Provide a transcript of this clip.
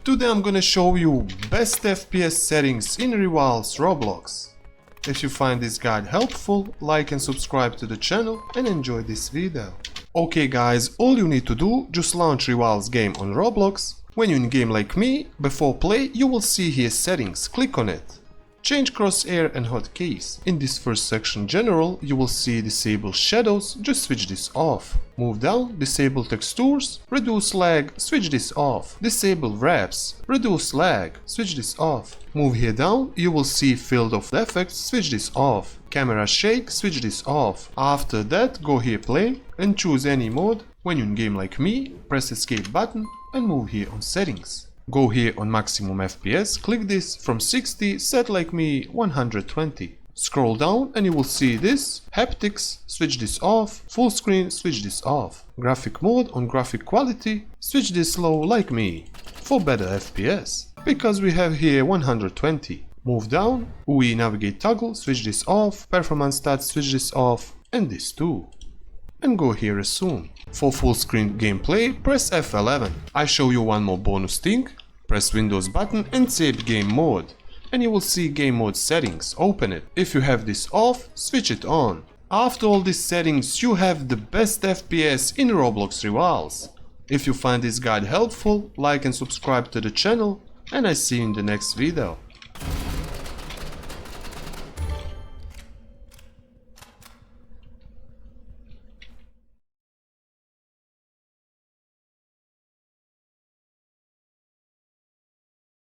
Today I'm gonna show you best FPS settings in Rivals Roblox. If you find this guide helpful, like and subscribe to the channel and enjoy this video. Okay guys, all you need to do, just launch Rivals game on Roblox. When you're in game like me, before play you will see here settings, click on it. Change crosshair and hotkeys. In this first section general, you will see disable shadows, just switch this off. Move down, disable textures, reduce lag, switch this off. Disable wraps, reduce lag, switch this off. Move here down, you will see field of effects, switch this off. Camera shake, switch this off. After that, go here play and choose any mode. When you're in game like me, press escape button and move here on settings. Go here on maximum FPS, click this, from 60, set like me 120. Scroll down and you will see this, haptics, switch this off, full screen, switch this off. Graphic mode on graphic quality, switch this low like me, for better FPS, because we have here 120. Move down, UI navigate toggle, switch this off, performance stats, switch this off, and this too. And go here resume. For full screen gameplay, press F11. I show you one more bonus thing. Press Windows button and save game mode. And you will see game mode settings, open it. If you have this off, switch it on. After all these settings, you have the best FPS in Roblox Rivals. If you find this guide helpful, like and subscribe to the channel, and I see you in the next video.